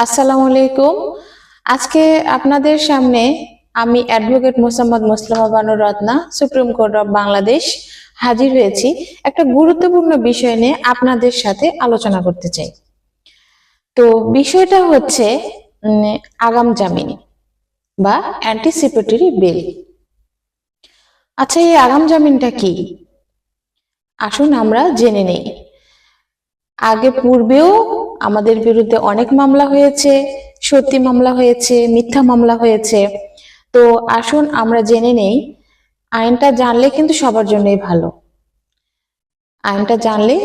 আসসালামু আলাইকুম। আজকে আপনাদের সামনে আমি advocate Mosammad Muslima Banu Ratna, supreme court of Bangladesh হাজির হয়েছি একটা গুরুত্বপূর্ণ বিষয় নিয়ে আপনাদের সাথে আলোচনা করতে চাই। তো বিষয়টা হচ্ছে আগাম জামিন বা অ্যান্টিসিপেটরি বেল। আচ্ছা, এই আগাম জামিনটা কি? আসুন আমরা জেনে নেই। আগে পূর্বেও আমাদের বিরুদ্ধে অনেক মামলা হয়েছে, সত্যি মামলা হয়েছে, মিথ্যা মামলা হয়েছে। তো আসুন আমরা জেনে নেই। আইনটা জানলে কিন্তু সবার জন্যই ভালো। আইনটা জানলে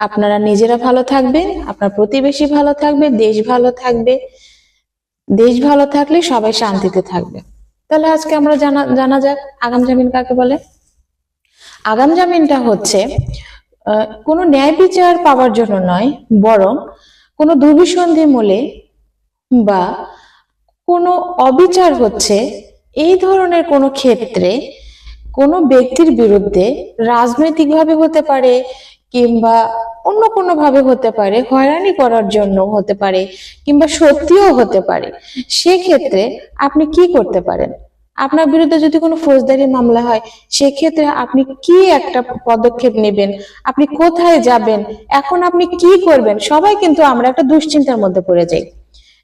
আপনারা নিজেরা ভালো থাকবেন, আপনার প্রতিবেশী ভালো থাকবে, দেশ ভালো থাকবে। দেশ ভালো থাকলে সবাই শান্তিতে থাকবে। তাহলে আজকে আমরা জানা যাক আগাম জামিন কাকে বলে। আগাম জামিনটা হচ্ছে কোনো ন্যায় বিচার পাওয়ার জন্য নয়, বরং কোনো দুর্বিসন্ধি মূলে বা কোনো অবিচার হচ্ছে এই ধরনের কোনো ক্ষেত্রে কোনো ব্যক্তির বিরুদ্ধে রাজনৈতিকভাবে হতে পারে কিংবা অন্য কোনো ভাবে হতে পারে, হয়রানি করার জন্য হতে পারে কিংবা সত্যিও হতে পারে। সেক্ষেত্রে আপনি কি করতে পারেন? আপনার বিরুদ্ধে যদি কোনো ফৌজদারি মামলা হয়, সেক্ষেত্রে আপনি কি একটা পদক্ষেপ নেবেন, আপনি কোথায় যাবেন, এখন আপনি কি করবেন? সবাই কিন্তু আমরা একটা দুশ্চিন্তার মধ্যে পড়ে যাই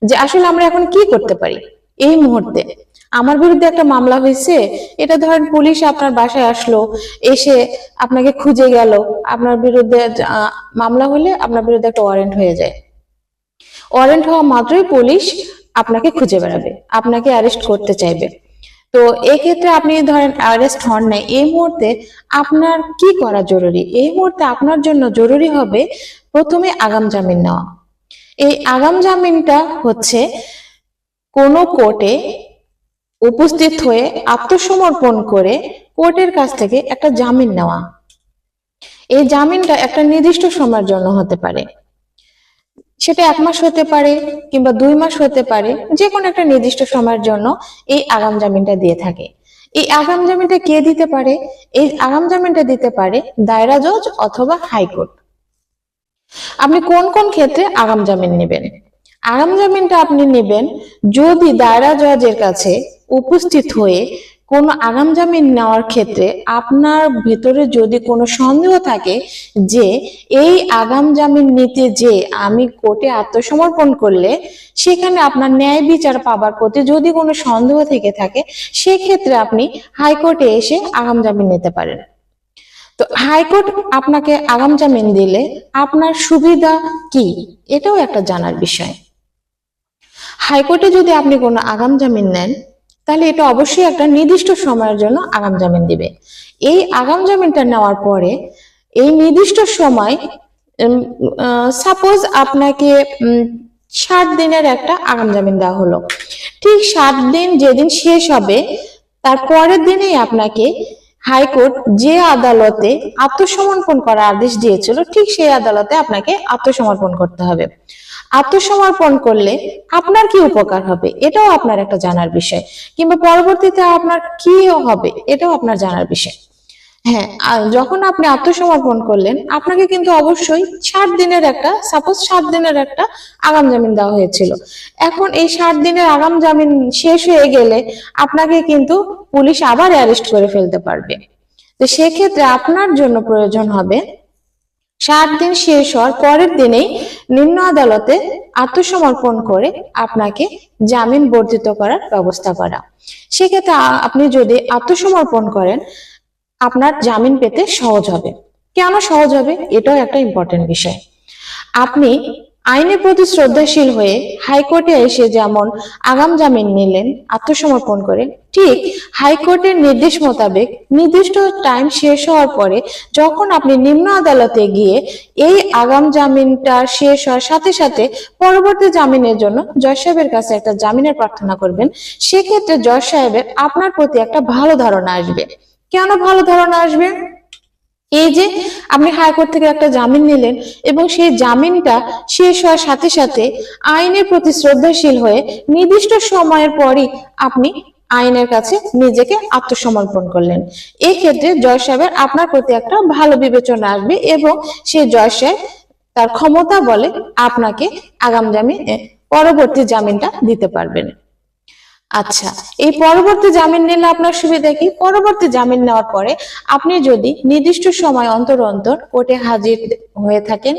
যে আসলে আমরা এখন কি করতে পারি। এই মুহূর্তে আমার বিরুদ্ধে একটা মামলা হয়েছে, এটা ধরেন পুলিশ আপনার বাসায় আসলো, এসে আপনাকে খুঁজে গেল, আপনার বিরুদ্ধে মামলা হলে আপনার বিরুদ্ধে একটা ওয়ারেন্ট হয়ে যায়। ওয়ারেন্ট হওয়া মাত্রই পুলিশ আপনাকে খুঁজে বেড়াবে, আপনাকে অ্যারেস্ট করতে চাইবে। তো এক্ষেত্রে আপনি ধরেন অ্যারেস্ট হন নাই, এই মুহূর্তে আপনার কি করা জরুরি? এই মুহূর্তে আপনার জন্য জরুরি হবে প্রথমে আগাম জামিন নেওয়া। এই আগাম জামিনটা হচ্ছে কোনো কোর্টে উপস্থিত হয়ে আত্মসমর্পণ করে কোর্টের কাছ থেকে একটা জামিন নেওয়া। এই জামিনটা একটা নির্দিষ্ট সময়ের জন্য হতে পারে, সেটা 1 মাস হতে পারে কিংবা 2 মাস হতে পারে, যে কোনো একটা নির্দিষ্ট সময়ের জন্য এই আগাম জামিনটা দিয়ে থাকে। এই আগাম জামিনটা কে দিতে পারে? এই আগাম জামিনটা দিতে পারে দায়রা জজ অথবা হাইকোর্ট। আপনি কোন কোন ক্ষেত্রে আগাম জামিন নেবেন? আগাম জামিনটা আপনি নেবেন যদি দায়রা জজের কাছে উপস্থিত হয়ে কোনো আগাম জামিন নেওয়ার ক্ষেত্রে আপনার ভেতরে যদি কোনো সন্দেহ থাকে যে এই আগাম জামিন নিতে যে আমি কোর্টে আত্মসমর্পণ করলে সেখানে আপনার ন্যায় বিচার পাবার প্রতি যদি কোনো সন্দেহ থেকে থাকে, সেক্ষেত্রে আপনি হাইকোর্টে এসে আগাম জামিন নিতে পারেন। তো হাইকোর্ট আপনাকে আগাম জামিন দিলে আপনার সুবিধা কি, এটাও একটা জানার বিষয়। হাইকোর্টে যদি আপনি কোনো আগাম জামিন নেন, তাহলে এটা অবশ্যই একটা নির্দিষ্ট সময়ের জন্য আগাম জামিন দিবে। এই আগাম জামিনটা নেওয়ার পরে এই নির্দিষ্ট সময়, সাপোজ আপনাকে 60 দিনের একটা আগাম জামিন দেওয়া হলো, ঠিক 60 দিন যেদিন শেষ হবে তার পরের দিনেই আপনাকে হাইকোর্ট যে আদালতে আত্মসমর্পণ করার আদেশ দিয়েছিল ঠিক সেই আদালতে আপনাকে আত্মসমর্পণ করতে হবে। আত্মসমর্পণ করলে আপনার কি উপকার হবে এটাও আপনার একটা জানার বিষয়, কিংবা পরবর্তীতে আপনার কি হবে এটাও আপনার জানার বিষয়। হ্যাঁ, যখন আপনি আত্মসমর্পণ করলেন আপনাকে কিন্তু অবশ্যই 60 দিনের একটা, সাপোজ 7 দিনের একটা আগাম জামিন দেওয়া হয়েছিল। এখন এই 60 দিনের আগাম জামিন শেষ হয়ে গেলে আপনাকে কিন্তু পুলিশ আবার অ্যারেস্ট করে ফেলতে পারবে। তো সেক্ষেত্রে আপনার জন্য প্রয়োজন হবে 60 দিন শেষ হওয়ার পরের দিনেই নিম্ন আদালতে আত্মসমর্পণ করে আপনাকে জামিন বর্ধিত করার ব্যবস্থা করা। সেক্ষেত্রে আপনি যদি আত্মসমর্পণ করেন আপনার জামিন পেতে সহজ হবে। কেন সহজ হবে এটাও একটা ইম্পর্টেন্ট বিষয়। আপনি আইনের প্রতি শ্রদ্ধাশীল হয়ে হাইকোর্টে এসে যেমন আগাম জামিন নিলেন আত্মসমর্পণ করে, ঠিক হাইকোর্টের নির্দেশ মোতাবেক নির্দিষ্ট টাইম শেষ হওয়ার পরে যখন আপনি নিম্ন আদালতে গিয়ে এই আগাম জামিনটা শেষ হওয়ার সাথে সাথে পরবর্তী জামিনের জন্য জজ সাহেবের কাছে একটা জামিনের প্রার্থনা করবেন, সেক্ষেত্রে জজ সাহেবের আপনার প্রতি একটা ভালো ধারণা আসবে। কেন ভালো ধারণা আসবে? এই যে আপনি হাইকোর্ট থেকে একটা জামিন নিলেন এবং সেই জামিনটা শেষ হওয়ার সাথে সাথে আইনের প্রতি শ্রদ্ধাশীল হয়ে নির্দিষ্ট সময়ের পরই আপনি আইনের কাছে নিজেকে আত্মসমর্পণ করলেন। এই ক্ষেত্রে জজ সাহেবের আপনার প্রতি একটা ভালো বিবেচনা আসবে এবং সেই জজ সাহেব তার ক্ষমতা বলে আপনাকে আগাম জামিন পরবর্তী জামিনটা দিতে পারবেন। আচ্ছা, এই পরবর্তী জামিন নিলে আপনার সুবিধা কি? পরবর্তী জামিন নেওয়ার পরে আপনি যদি নির্দিষ্ট সময় অন্তর অন্তর কোর্টে হাজির হয়ে থাকেন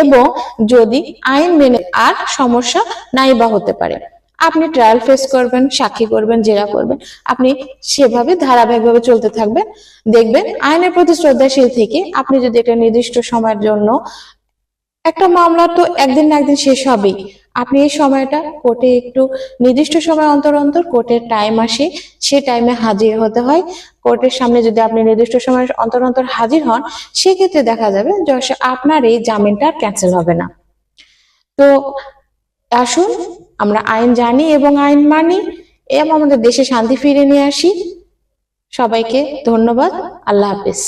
এবং যদি আইন মেনে আর সমস্যা নাই বা হতে পারে, আপনি ট্রায়াল ফেস করবেন, সাক্ষী করবেন, জেরা করবেন, আপনি সেভাবে ধারাবাহিকভাবে চলতে থাকবেন। দেখবেন আইনের প্রতি শ্রদ্ধাশীল থেকে আপনি যদি একটা নির্দিষ্ট সময়ের জন্য, একটা মামলা তো একদিন না একদিন শেষ হবেই, আপনি এই সময়টা কোর্টে একটু নির্দিষ্ট সময় অন্তর অন্তর কোর্টের টাইম আসে, সে টাইমে হাজির হতে হয়। কোর্টের সামনে যদি আপনি নির্দিষ্ট সময় অন্তর অন্তর হাজির হন, সেক্ষেত্রে দেখা যাবে যে আপনার এই জামিনটা ক্যান্সেল হবে না। তো আসুন আমরা আইন জানি এবং আইন মানি এবং আমাদের দেশে শান্তি ফিরে নিয়ে আসি। সবাইকে ধন্যবাদ। আল্লাহ হাফেজ।